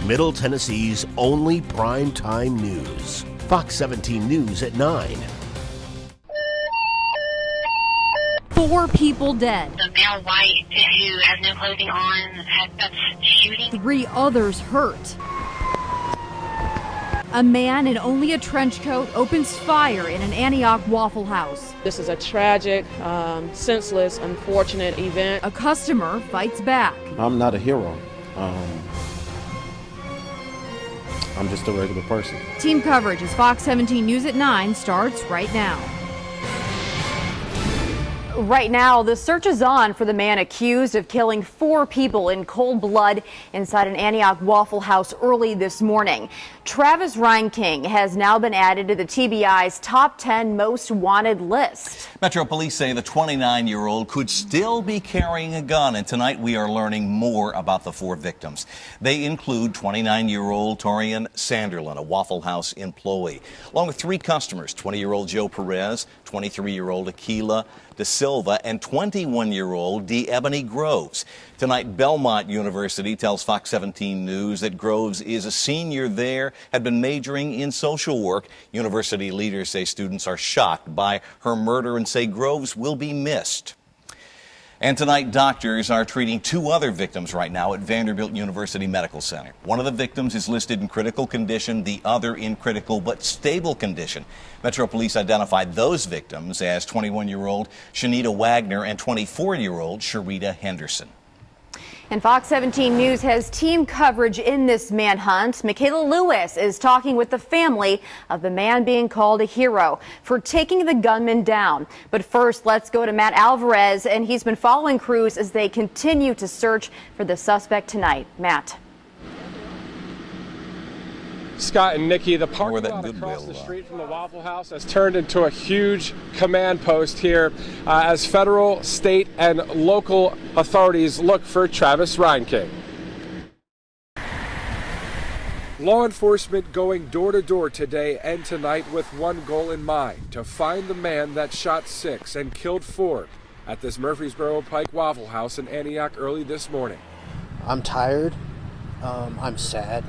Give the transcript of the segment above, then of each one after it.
Middle Tennessee's only primetime news. Fox 17 News at 9. 4 people dead. The male white who has no clothing on that's shooting. 3 others hurt. A man in only a trench coat opens fire in an Antioch Waffle House. This is a tragic, senseless, unfortunate event. A customer fights back. I'm not a hero. I'm just a regular person. Team coverage as Fox 17 News at 9 starts right now. Right now, the search is on for the man accused of killing 4 people in cold blood inside an Antioch Waffle House early this morning. Travis Reinking has now been added to the TBI's top 10 most wanted list. Metro Police say the 29-year-old could still be carrying a gun, and tonight we are learning more about the 4 victims. They include 29-year-old Torian Sanderlin, a Waffle House employee, along with 3 customers, 20-year-old Joe Perez, 23-year-old Aquila De Silva, and 21-year-old Ebony Groves. Tonight, Belmont University tells Fox 17 News that Groves is a senior there, had been majoring in social work. University leaders say students are shocked by her murder and say Groves will be missed. And tonight, doctors are treating 2 other victims right now at Vanderbilt University Medical Center. One of the victims is listed in critical condition, the other in critical but stable condition. Metro Police identified those victims as 21-year-old Shanita Wagner and 24-year-old Sharita Henderson. And Fox 17 News has team coverage in this manhunt. Michaela Lewis is talking with the family of the man being called a hero for taking the gunman down. But first, let's go to Matt Alvarez, and he's been following crews as they continue to search for the suspect tonight. Matt. Scott and Nikki, the parking lot across the street from the Waffle House has turned into a huge command post here as federal, state, and local authorities look for Travis Reinking. Law enforcement going door to door today and tonight with one goal in mind: to find the man that shot 6 and killed 4 at this Murfreesboro Pike Waffle House in Antioch early this morning. I'm tired. I'm sad.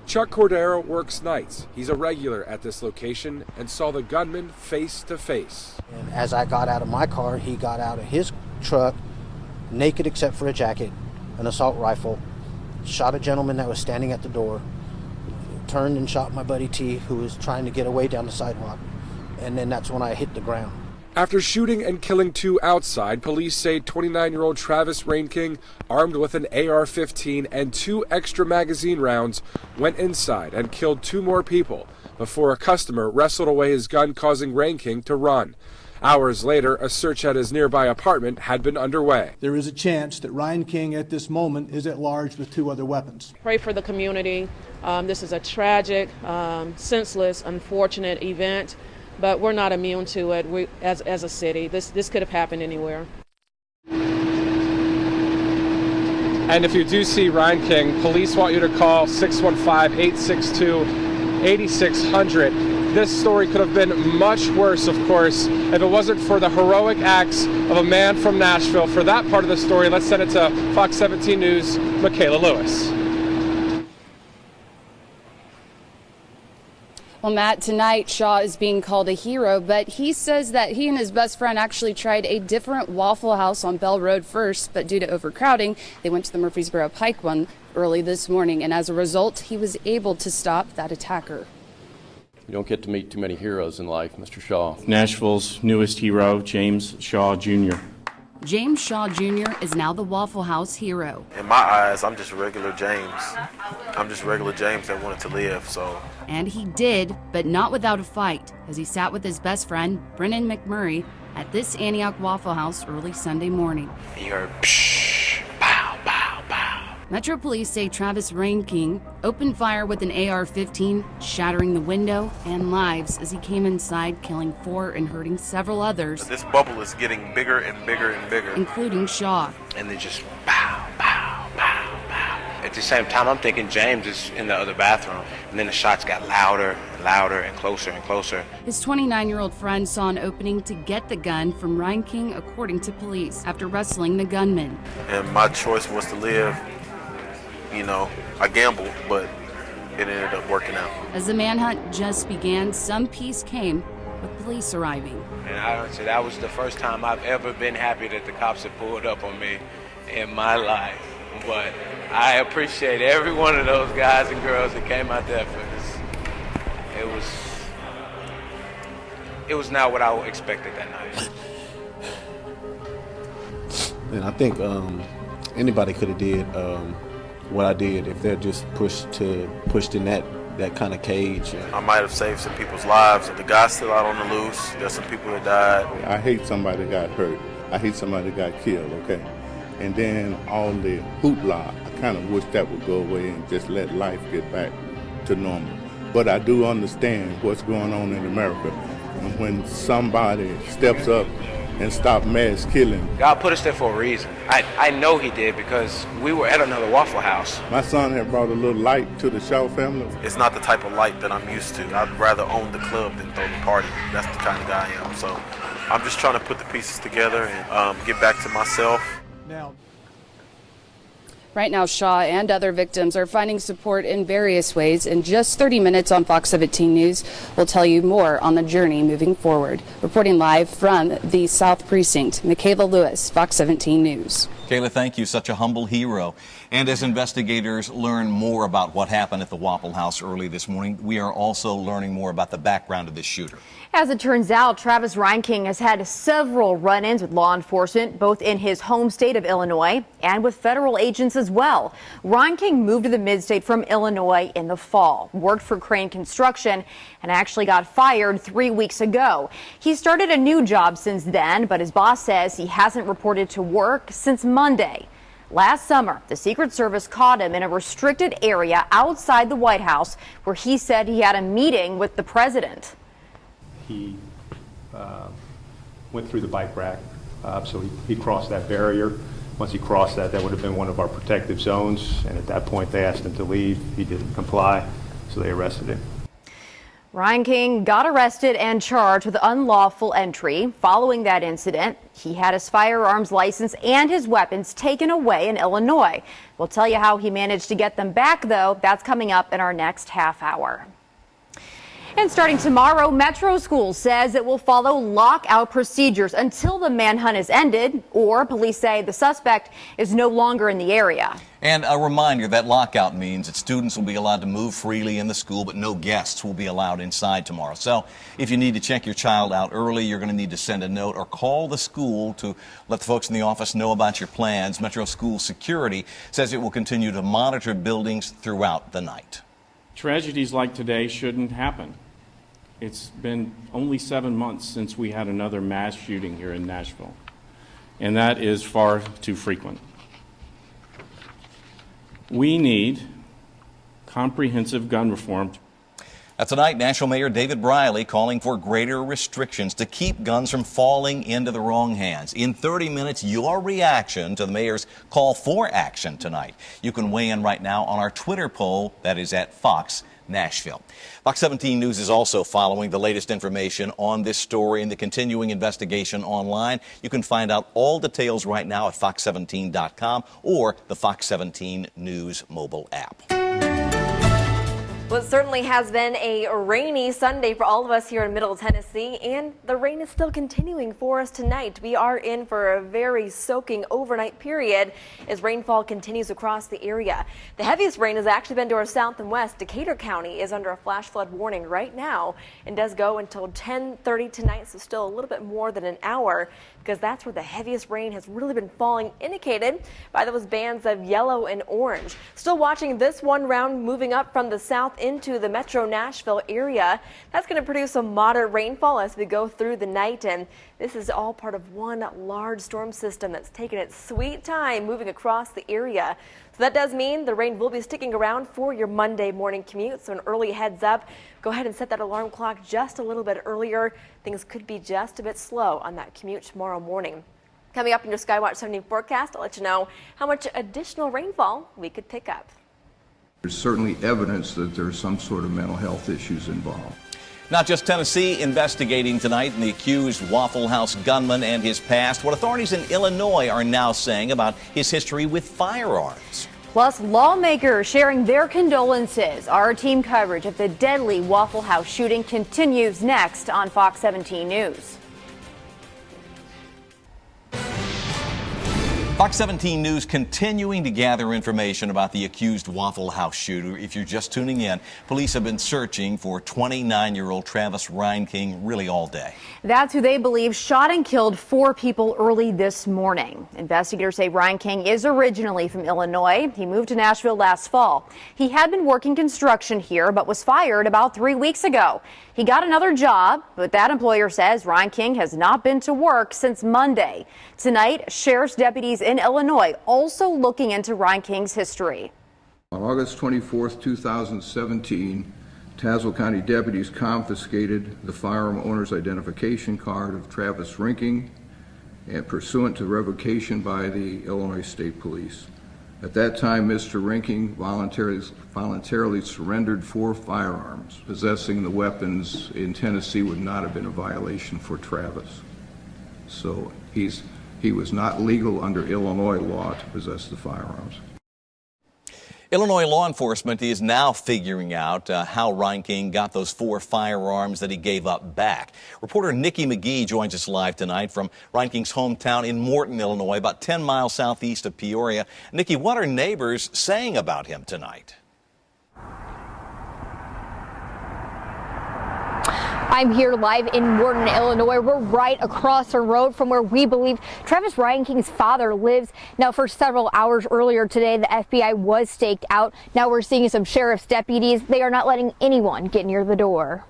Chuck Cordero works nights. He's a regular at this location and saw the gunman face to face. And as I got out of my car, he got out of his truck, naked except for a jacket, an assault rifle, shot a gentleman that was standing at the door, turned and shot my buddy T, who was trying to get away down the sidewalk, and then that's when I hit the ground. After shooting and killing 2 outside, police say 29-year-old Travis Reinking, armed with an AR-15 and 2 extra magazine rounds, went inside and killed 2 more people before a customer wrestled away his gun, causing Reinking to run. Hours later, a search at his nearby apartment had been underway. There is a chance that Reinking at this moment is at large with 2 other weapons. Pray for the community. This is a tragic, senseless, unfortunate event. But we're not immune to it. As a city, this could have happened anywhere. And if you do see Reinking, police want you to call 615-862-8600. This story could have been much worse, of course, if it wasn't for the heroic acts of a man from Nashville. For that part of the story, let's send it to Fox 17 News' Michaela Lewis. Well, Matt, tonight Shaw is being called a hero, but he says that he and his best friend actually tried a different Waffle House on Bell Road first, but due to overcrowding, they went to the Murfreesboro Pike one early this morning, and as a result, he was able to stop that attacker. You don't get to meet too many heroes in life, Mr. Shaw. Nashville's newest hero, James Shaw Jr. James Shaw Jr. is now the Waffle House hero. In my eyes, I'm just regular James. I'm just regular James that wanted to live, so. And he did, but not without a fight, as he sat with his best friend, Brennan McMurray, at this Antioch Waffle House early Sunday morning. And you heard psh, pow, pow, pow. Metro Police say Travis Reinking opened fire with an AR-15, shattering the window and lives as he came inside, killing 4 and hurting several others. This bubble is getting bigger and bigger and bigger. Including Shaw. And they just pow, pow, pow, pow. At the same time, I'm thinking James is in the other bathroom. And then the shots got louder and louder and closer and closer. His 29-year-old friend saw an opening to get the gun from Reinking, according to police, after wrestling the gunman. And my choice was to live. You know, I gambled, but it ended up working out. As the manhunt just began, some peace came with police arriving. And I would say that was the first time I've ever been happy that the cops had pulled up on me in my life. But I appreciate every one of those guys and girls that came out there for this. It was not what I expected that night. And I think anybody could have did what I did if they're just pushed in that kind of cage. I might have saved some people's lives. The guy's still out on the loose. There's some people that died. I hate somebody that got hurt. I hate somebody that got killed, okay? And then all the hoopla, I kind of wish that would go away and just let life get back to normal. But I do understand what's going on in America. And when somebody steps up and stop mass killing. God put us there for a reason. I know he did because we were at another Waffle House. My son had brought a little light to the Shaw family. It's not the type of light that I'm used to. I'd rather own the club than throw the party. That's the kind of guy I am. So I'm just trying to put the pieces together and get back to myself. Right now, Shaw and other victims are finding support in various ways. In just 30 minutes on Fox 17 News, we'll tell you more on the journey moving forward. Reporting live from the South Precinct, Michaela Lewis, Fox 17 News. Kayla, thank you. Such a humble hero. And as investigators learn more about what happened at the Waffle House early this morning, we are also learning more about the background of this shooter. As it turns out, Travis Reinking has had several run-ins with law enforcement, both in his home state of Illinois and with federal agents as well. Reinking moved to the mid-state from Illinois in the fall, worked for Crane Construction, and actually got fired 3 weeks ago. He started a new job since then, but his boss says he hasn't reported to work since Monday. Last summer, the Secret Service caught him in a restricted area outside the White House where he said he had a meeting with the president. He went through the bike rack, so he crossed that barrier. Once he crossed that would have been one of our protective zones, and at that point they asked him to leave. He didn't comply, so they arrested him. Reinking got arrested and charged with unlawful entry. Following that incident, he had his firearms license and his weapons taken away in Illinois. We'll tell you how he managed to get them back, though. That's coming up in our next half hour. And starting tomorrow, Metro School says it will follow lockout procedures until the manhunt is ended, or police say the suspect is no longer in the area. And a reminder that lockout means that students will be allowed to move freely in the school, but no guests will be allowed inside tomorrow. So if you need to check your child out early, you're going to need to send a note or call the school to let the folks in the office know about your plans. Metro School Security says it will continue to monitor buildings throughout the night. Tragedies like today shouldn't happen. It's been only 7 months since we had another mass shooting here in Nashville, and that is far too frequent. We need comprehensive gun reform. Tonight, Nashville Mayor David Briley calling for greater restrictions to keep guns from falling into the wrong hands. In 30 minutes, your reaction to the mayor's call for action tonight. You can weigh in right now on our Twitter poll that is at Fox Nashville. Fox 17 News is also following the latest information on this story and the continuing investigation online. You can find out all details right now at fox17.com or the Fox 17 News mobile app. Well, it certainly has been a rainy Sunday for all of us here in Middle Tennessee, and the rain is still continuing for us tonight. We are in for a very soaking overnight period as rainfall continues across the area. The heaviest rain has actually been to our south and west. Decatur County is under a flash flood warning right now and does go until 10:30 tonight, so still a little bit more than an hour, because that's where the heaviest rain has really been falling, indicated by those bands of yellow and orange. Still watching this one round moving up from the south into the metro Nashville area. That's going to produce some moderate rainfall as we go through the night, and this is all part of one large storm system that's taken its sweet time moving across the area. So that does mean the rain will be sticking around for your Monday morning commute, so an early heads up. Go ahead and set that alarm clock just a little bit earlier. Things could be just a bit slow on that commute tomorrow morning. Coming up in your Skywatch 17 forecast, I'll let you know how much additional rainfall we could pick up. There's certainly evidence that there's some sort of mental health issues involved. Not just Tennessee investigating tonight in the accused Waffle House gunman and his past. What authorities in Illinois are now saying about his history with firearms. Plus, lawmakers sharing their condolences. Our team coverage of the deadly Waffle House shooting continues next on Fox 17 News. Fox 17 News continuing to gather information about the accused Waffle House shooter. If you're just tuning in, police have been searching for 29-year-old Travis Reinking really all day. That's who they believe shot and killed 4 people early this morning. Investigators say Reinking is originally from Illinois. He moved to Nashville last fall. He had been working construction here, but was fired about 3 weeks ago. He got another job, but that employer says Reinking has not been to work since Monday. Tonight, sheriff's deputies in Illinois also looking into Reinking's history. On August 24th, 2017, Tazewell County deputies confiscated the firearm owner's identification card of Travis Reinking and pursuant to revocation by the Illinois State Police. At that time, Mr. Reinking voluntarily surrendered 4 firearms. Possessing the weapons in Tennessee would not have been a violation for Travis. So he was not legal under Illinois law to possess the firearms. Illinois law enforcement is now figuring out how Reinking got those 4 firearms that he gave up back. Reporter Nikki McGee joins us live tonight from Reinking's hometown in Morton, Illinois, about 10 miles southeast of Peoria. Nikki, what are neighbors saying about him tonight? I'm here live in Morton, Illinois. We're right across the road from where we believe Travis Reinking's father lives. Now, for several hours earlier today, the FBI was staked out. Now we're seeing some sheriff's deputies. They are not letting anyone get near the door.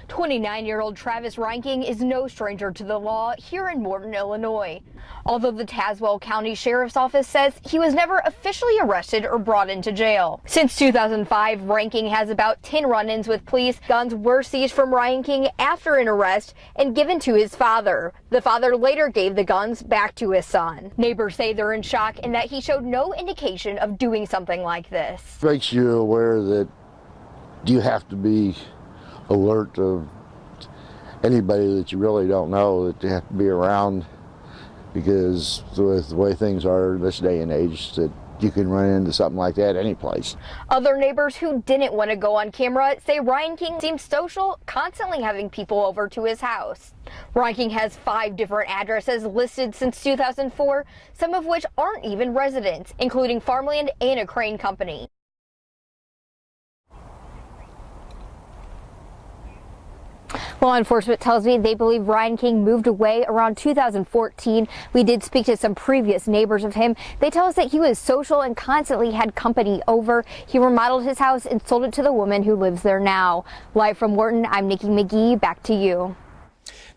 29-year-old Travis Reinking is no stranger to the law here in Morton, Illinois. Although the Tazewell County Sheriff's Office says he was never officially arrested or brought into jail. Since 2005, Reinking has about 10 run-ins with police. Guns were seized from Reinking after an arrest and given to his father. The father later gave the guns back to his son. Neighbors say they're in shock and that he showed no indication of doing something like this. Makes you aware that you have to be alert of anybody that you really don't know, that you have to be around, because with the way things are this day and age, that you can run into something like that any place. Other neighbors who didn't want to go on camera say Reinking seems social, constantly having people over to his house. Reinking has 5 different addresses listed since 2004, some of which aren't even residents, including farmland and a crane company. Law enforcement tells me they believe Reinking moved away around 2014. We did speak to some previous neighbors of him. They tell us that he was social and constantly had company over. He remodeled his house and sold it to the woman who lives there now. Live from Morton, I'm Nikki McGee. Back to you.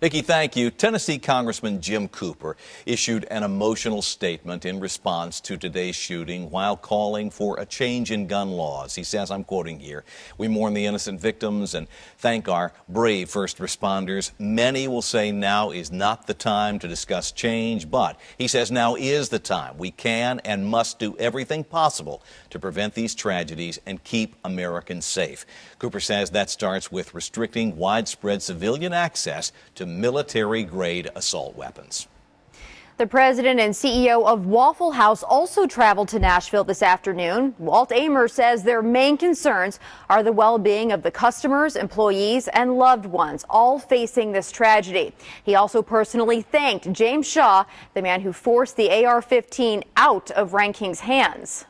Nikki, thank you. Tennessee Congressman Jim Cooper issued an emotional statement in response to today's shooting while calling for a change in gun laws. He says, I'm quoting here, "We mourn the innocent victims and thank our brave first responders. Many will say now is not the time to discuss change, but he says now is the time. We can and must do everything possible to prevent these tragedies and keep Americans safe." Cooper says that starts with restricting widespread civilian access to military-grade assault weapons. The president and CEO of Waffle House also traveled to Nashville this afternoon. Walt Amer says their main concerns are the well-being of the customers, employees, and loved ones, all facing this tragedy. He also personally thanked James Shaw, the man who forced the AR-15 out of Reinking's hands.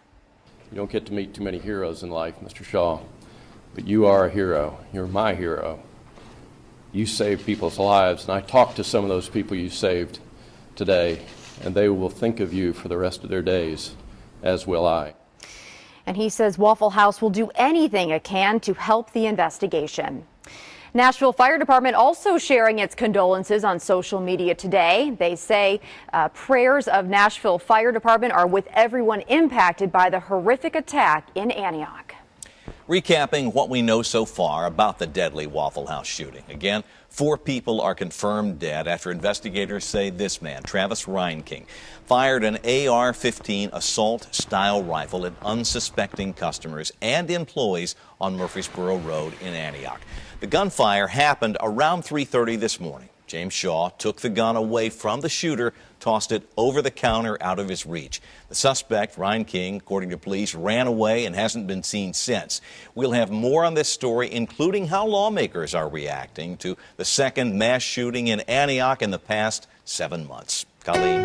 You don't get to meet too many heroes in life, Mr. Shaw, but you are a hero. You're my hero. You saved people's lives, and I talked to some of those people you saved today, and they will think of you for the rest of their days, as will I. And he says Waffle House will do anything it can to help the investigation. Nashville Fire Department also sharing its condolences on social media today. They say prayers of Nashville Fire Department are with everyone impacted by the horrific attack in Antioch. Recapping what we know so far about the deadly Waffle House shooting. Again, 4 people are confirmed dead after investigators say this man, Travis Reinking, fired an AR-15 assault-style rifle at unsuspecting customers and employees on Murfreesboro Road in Antioch. The gunfire happened around 3:30 this morning. James Shaw took the gun away from the shooter, tossed it over the counter out of his reach. The suspect, Ryan King, according to police, ran away and hasn't been seen since. We'll have more on this story, including how lawmakers are reacting to the second mass shooting in Antioch in the past 7 months. Colleen.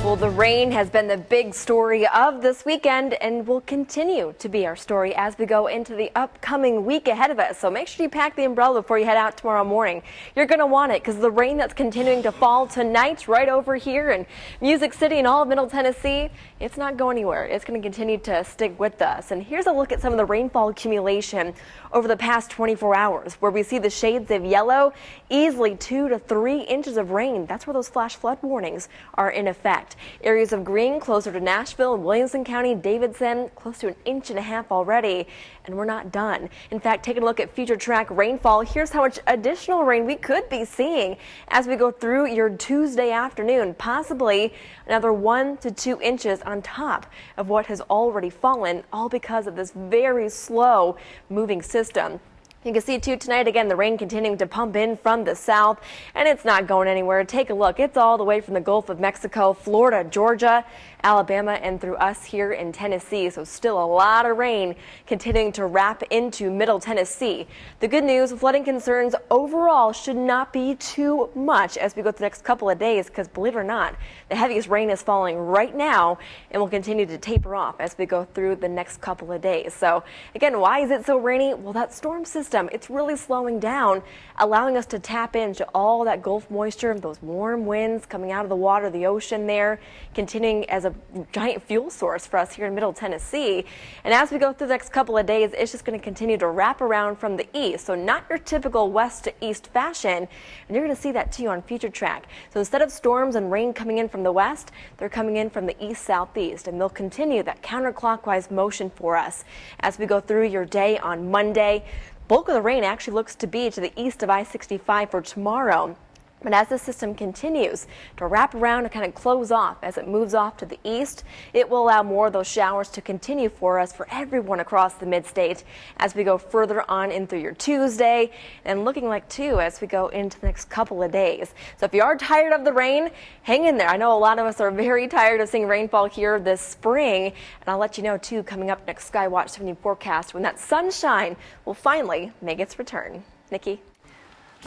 Well, the rain has been the big story of this weekend and will continue to be our story as we go into the upcoming week ahead of us. So make sure you pack the umbrella before you head out tomorrow morning. You're going to want it because the rain that's continuing to fall tonight right over here in Music City and all of Middle Tennessee, it's not going anywhere. It's going to continue to stick with us. And here's a look at some of the rainfall accumulation over the past 24 hours, where we see the shades of yellow, easily 2 to 3 inches of rain. That's where those flash flood warnings are in effect. Areas of green closer to Nashville and Williamson County, Davidson, close to 1.5 inches already. And we're not done. In fact, taking a look at future track rainfall, here's how much additional rain we could be seeing as we go through your Tuesday afternoon, possibly another 1 to 2 inches on top of what has already fallen, all because of this very slow moving system. You can see too tonight, again, the rain continuing to pump in from the south, and it's not going anywhere. Take a look. It's all the way from the Gulf of Mexico, Florida, Georgia, Alabama, and through us here in Tennessee. So still a lot of rain continuing to wrap into Middle Tennessee. The good news, flooding concerns overall should not be too much as we go through the next couple of days, because believe it or not, the heaviest rain is falling right now and will continue to taper off as we go through the next couple of days. So again, why is it so rainy? Well, that storm system, it's really slowing down, allowing us to tap into all that Gulf moisture, those warm winds coming out of the water, the ocean there, continuing as a giant fuel source for us here in Middle Tennessee. And as we go through the next couple of days, it's just going to continue to wrap around from the east. So not your typical west to east fashion. And you're going to see that too on future track. So instead of storms and rain coming in from the west, they're coming in from the east southeast. And they'll continue that counterclockwise motion for us as we go through your day on Monday. Bulk of the rain actually looks to be to the east of I-65 for tomorrow. But as the system continues to wrap around and kind of close off as it moves off to the east, it will allow more of those showers to continue for us, for everyone across the mid-state as we go further on in through your Tuesday, and looking like too as we go into the next couple of days. So if you are tired of the rain, hang in there. I know a lot of us are very tired of seeing rainfall here this spring, and I'll let you know too coming up next Skywatch 70 forecast when that sunshine will finally make its return. Nikki.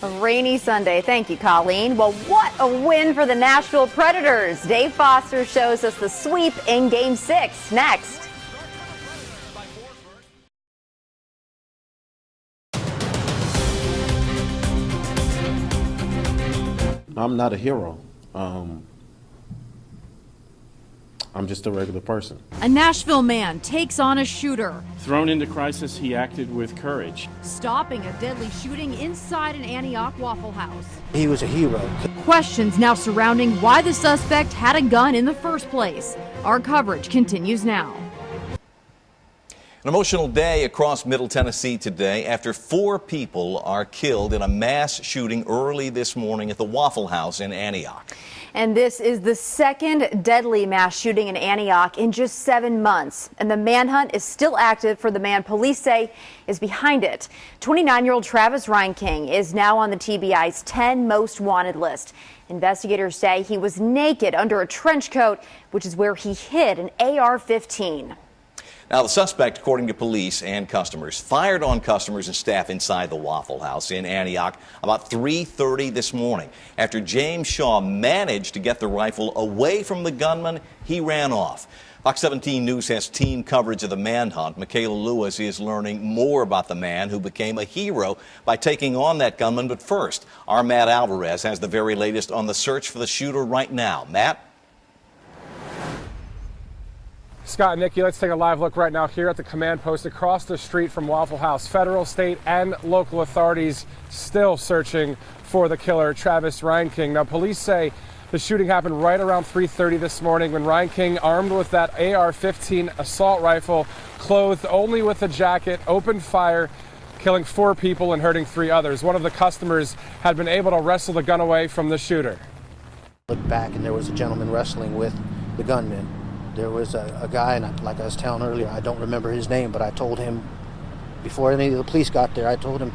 A rainy Sunday. Thank you, Colleen. Well, what a win for the Nashville Predators. Dave Foster shows us the sweep in Game 6 next. I'm not a hero. I'm just a regular person. A Nashville man takes on a shooter. Thrown into crisis, he acted with courage. Stopping a deadly shooting inside an Antioch Waffle House. He was a hero. Questions now surrounding why the suspect had a gun in the first place. Our coverage continues now. An emotional day across Middle Tennessee today after 4 people are killed in a mass shooting early this morning at the Waffle House in Antioch. And this is the second deadly mass shooting in Antioch in just 7 months. And the manhunt is still active for the man police say is behind it. 29-year-old Travis Ryan King is now on the TBI's 10 most wanted list. Investigators say he was naked under a trench coat, which is where he hid an AR-15. Now, the suspect, according to police and customers, fired on customers and staff inside the Waffle House in Antioch about 3:30 this morning. After James Shaw managed to get the rifle away from the gunman, he ran off. Fox 17 News has team coverage of the manhunt. Michaela Lewis is learning more about the man who became a hero by taking on that gunman. But first, our Matt Alvarez has the very latest on the search for the shooter right now. Matt? Scott and Nikki, let's take a live look right now here at the command post across the street from Waffle House. Federal, state, and local authorities still searching for the killer, Travis Ryan King. Now, police say the shooting happened right around 3:30 this morning when Ryan King, armed with that AR-15 assault rifle, clothed only with a jacket, opened fire, killing 4 people and hurting 3 others. One of the customers had been able to wrestle the gun away from the shooter. Looked back and there was a gentleman wrestling with the gunman. There was a guy, and like I was telling earlier, I don't remember his name, but I told him, before any of the police got there, I told him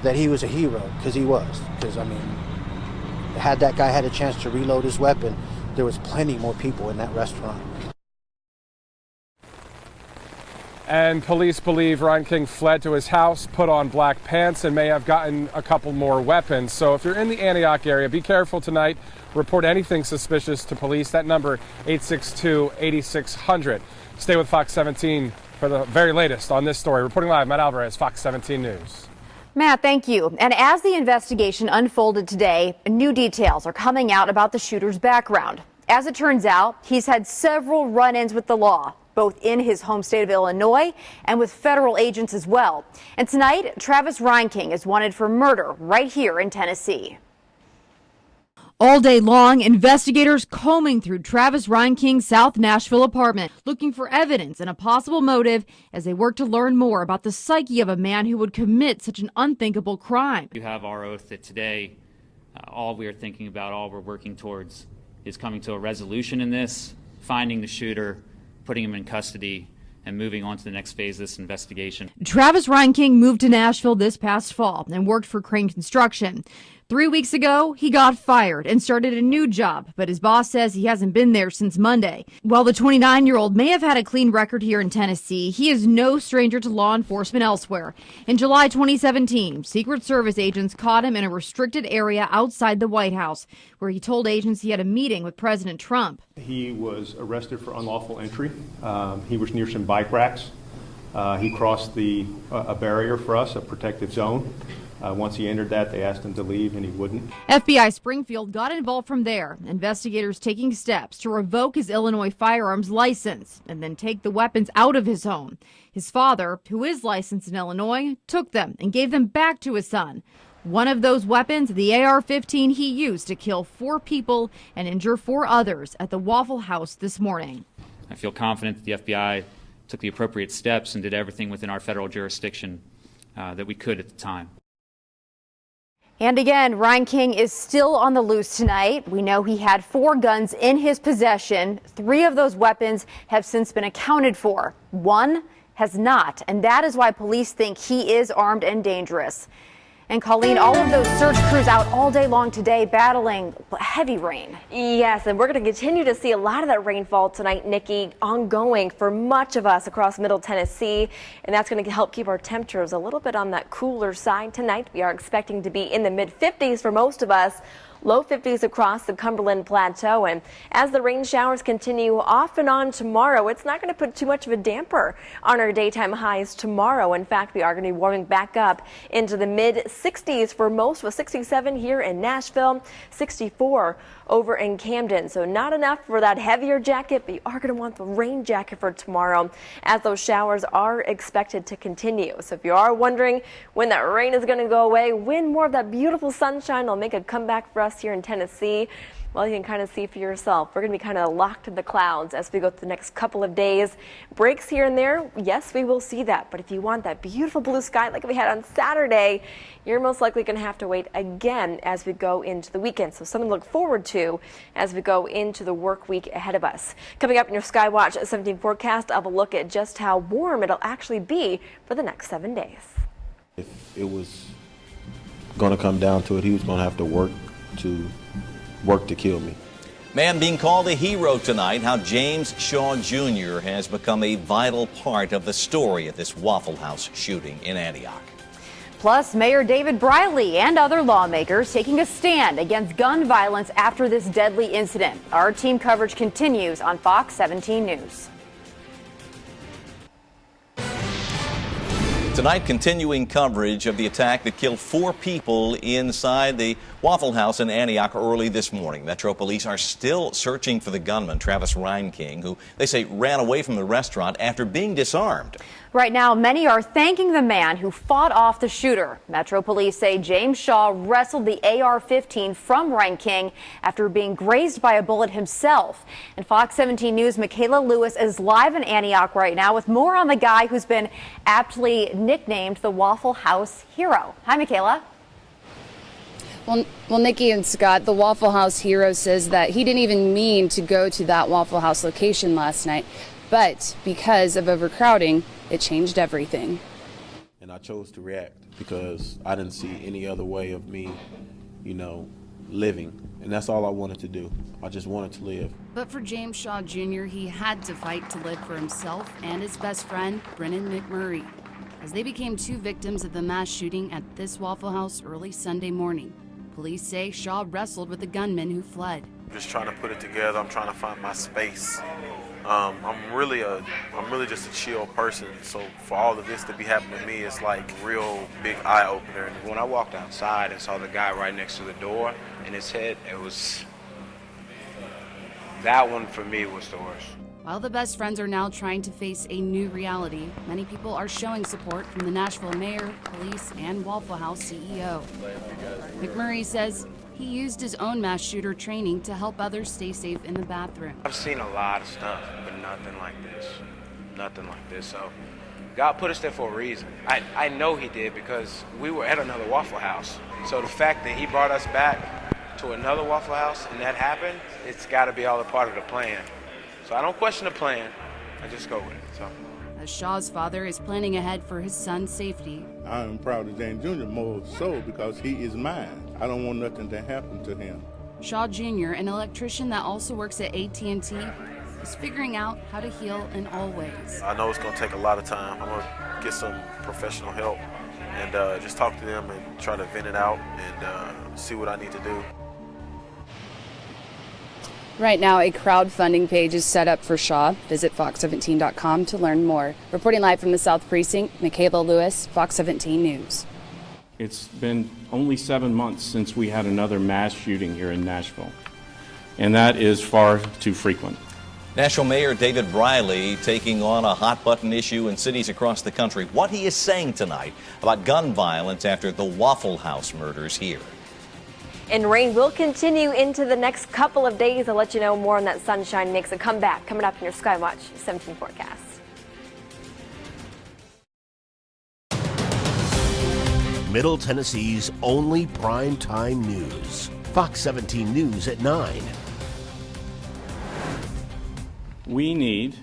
that he was a hero, because he was. Because, I mean, Had that guy had a chance to reload his weapon, there was plenty more people in that restaurant. And police believe Ryan King fled to his house, put on black pants, and may have gotten a couple more weapons. So if you're in the Antioch area, be careful tonight. Report anything suspicious to police. That number, 862-8600. Stay with Fox 17 for the very latest on this story. Reporting live, Matt Alvarez, Fox 17 News. Matt, thank you. And as the investigation unfolded today, new details are coming out about the shooter's background. As it turns out, he's had several run-ins with the law, both in his home state of Illinois and with federal agents as well. And tonight, Travis Reinking is wanted for murder right here in Tennessee. All day long, investigators combing through Travis Reinking's South Nashville apartment, looking for evidence and a possible motive as they work to learn more about the psyche of a man who would commit such an unthinkable crime. You have our oath that today, all we are thinking about, all we're working towards is coming to a resolution in this, finding the shooter, putting him in custody, and moving on to the next phase of this investigation. Travis Reinking moved to Nashville this past fall and worked for Crane Construction. 3 weeks ago, he got fired and started a new job, but his boss says he hasn't been there since Monday. While the 29-year-old may have had a clean record here in Tennessee, he is no stranger to law enforcement elsewhere. In July 2017, Secret Service agents caught him in a restricted area outside the White House, where he told agents he had a meeting with President Trump. He was arrested for unlawful entry. He was near some bike racks. He crossed a barrier for us, a protective zone. Once he entered that, they asked him to leave, and he wouldn't. FBI Springfield got involved from there, investigators taking steps to revoke his Illinois firearms license and then take the weapons out of his home. His father, who is licensed in Illinois, took them and gave them back to his son. One of those weapons, the AR-15 he used to kill 4 people and injure 4 others at the Waffle House this morning. I feel confident that the FBI took the appropriate steps and did everything within our federal jurisdiction that we could at the time. And again, Reinking is still on the loose tonight. We know he had 4 guns in his possession. 3 of those weapons have since been accounted for. 1 has not, and that is why police think he is armed and dangerous. And Colleen, all of those search crews out all day long today battling heavy rain. Yes, and we're going to continue to see a lot of that rainfall tonight, Nikki, ongoing for much of us across Middle Tennessee. And that's going to help keep our temperatures a little bit on that cooler side tonight. We are expecting to be in the mid-50s for most of us. Low 50s across the Cumberland Plateau. And as the rain showers continue off and on tomorrow, it's not going to put too much of a damper on our daytime highs tomorrow. In fact, we are going to be warming back up into the mid-60s for most, with 67 here in Nashville, 64 over in Camden. So not enough for that heavier jacket, but you are going to want the rain jacket for tomorrow as those showers are expected to continue. So if you are wondering when that rain is going to go away, when more of that beautiful sunshine will make a comeback for us here in Tennessee, well, you can kind of see for yourself. We're going to be kind of locked in the clouds as we go through the next couple of days. Breaks here and there, yes, we will see that. But if you want that beautiful blue sky like we had on Saturday, you're most likely going to have to wait again as we go into the weekend. So something to look forward to as we go into the work week ahead of us. Coming up in your Skywatch 17 forecast, I'll have a look at just how warm it'll actually be for the next 7 days. If it was going to come down to it, he was going to have to work to kill me. Man being called a hero tonight, how James Shaw Jr. has become a vital part of the story at this Waffle House shooting in Antioch. Plus, Mayor David Briley and other lawmakers taking a stand against gun violence after this deadly incident. Our team coverage continues on Fox 17 News. Tonight, continuing coverage of the attack that killed 4 people inside the Waffle House in Antioch early this morning. Metro Police are still searching for the gunman, Travis Reinking, who they say ran away from the restaurant after being disarmed. Right now, many are thanking the man who fought off the shooter. Metro Police say James Shaw wrestled the AR-15 from Reinking after being grazed by a bullet himself. And Fox 17 News' Michaela Lewis is live in Antioch right now with more on the guy who's been aptly nicknamed the Waffle House hero. Hi, Michaela. Well, Nikki and Scott, the Waffle House hero says that he didn't even mean to go to that Waffle House location last night, but because of overcrowding, it changed everything. And I chose to react because I didn't see any other way of me, living. And that's all I wanted to do. I just wanted to live. But for James Shaw Jr., he had to fight to live for himself and his best friend, Brennan McMurray, as they became two victims of the mass shooting at this Waffle House early Sunday morning. Police say Shaw wrestled with the gunman who fled. I'm just trying to put it together. I'm trying to find my space. I'm really just a chill person. So for all of this to be happening to me, it's like real big eye opener. When I walked outside and saw the guy right next to the door in his head, that one for me was the worst. While the best friends are now trying to face a new reality, many people are showing support from the Nashville mayor, police, and Waffle House CEO. McMurray says he used his own mass shooter training to help others stay safe in the bathroom. I've seen a lot of stuff, but nothing like this. Nothing like this. So God put us there for a reason. I know he did because we were at another Waffle House. So the fact that he brought us back to another Waffle House and that happened, it's got to be all a part of the plan. So I don't question the plan. I just go with it. So. As Shaw's father is planning ahead for his son's safety. I am proud of James Jr. more so because he is mine. I don't want nothing to happen to him. Shaw Jr., an electrician that also works at AT&T, is figuring out how to heal in all ways. I know it's going to take a lot of time. I'm going to get some professional help and just talk to them and try to vent it out and see what I need to do. Right now, a crowdfunding page is set up for Shaw. Visit fox17.com to learn more. Reporting live from the South Precinct, Michaela Lewis, Fox 17 News. It's been only 7 months since we had another mass shooting here in Nashville, and that is far too frequent. Nashville Mayor David Briley taking on a hot-button issue in cities across the country. What he is saying tonight about gun violence after the Waffle House murders here. And rain will continue into the next couple of days. I'll let you know more on that sunshine makes a comeback coming up in your Skywatch 17 forecast. Middle Tennessee's only primetime news. Fox 17 News at 9. We need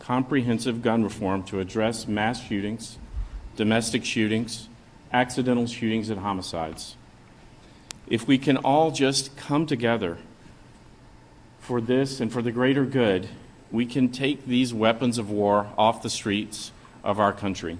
comprehensive gun reform to address mass shootings, domestic shootings, accidental shootings, and homicides. If we can all just come together for this and for the greater good, we can take these weapons of war off the streets of our country.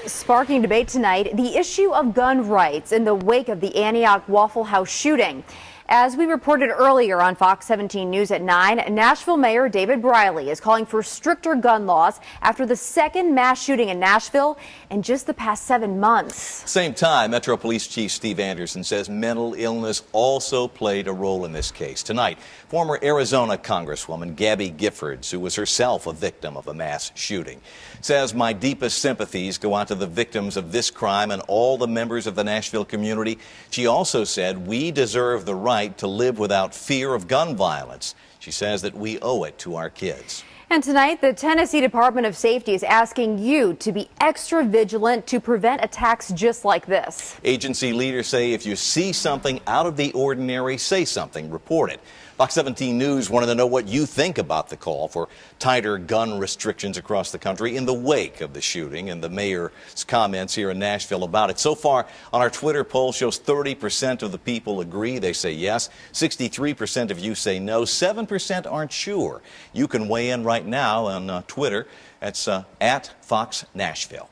Sparking debate tonight, the issue of gun rights in the wake of the Antioch Waffle House shooting. As we reported earlier on Fox 17 News at 9, Nashville Mayor David Briley is calling for stricter gun laws after the second mass shooting in Nashville in just the past 7 months. Same time, Metro Police Chief Steve Anderson says mental illness also played a role in this case. Tonight, former Arizona Congresswoman Gabby Giffords, who was herself a victim of a mass shooting, says my deepest sympathies go out to the victims of this crime and all the members of the Nashville community. She also said we deserve the right to live without fear of gun violence. She says that we owe it to our kids. And tonight, the Tennessee Department of Safety is asking you to be extra vigilant to prevent attacks just like this. Agency leaders say if you see something out of the ordinary, say something, report it. Fox 17 News wanted to know what you think about the call for tighter gun restrictions across the country in the wake of the shooting and the mayor's comments here in Nashville about it. So far, on our Twitter poll shows 30% of the people agree. They say yes. 63% of you say no. 7% aren't sure. You can weigh in right now on Twitter. That's at Fox Nashville.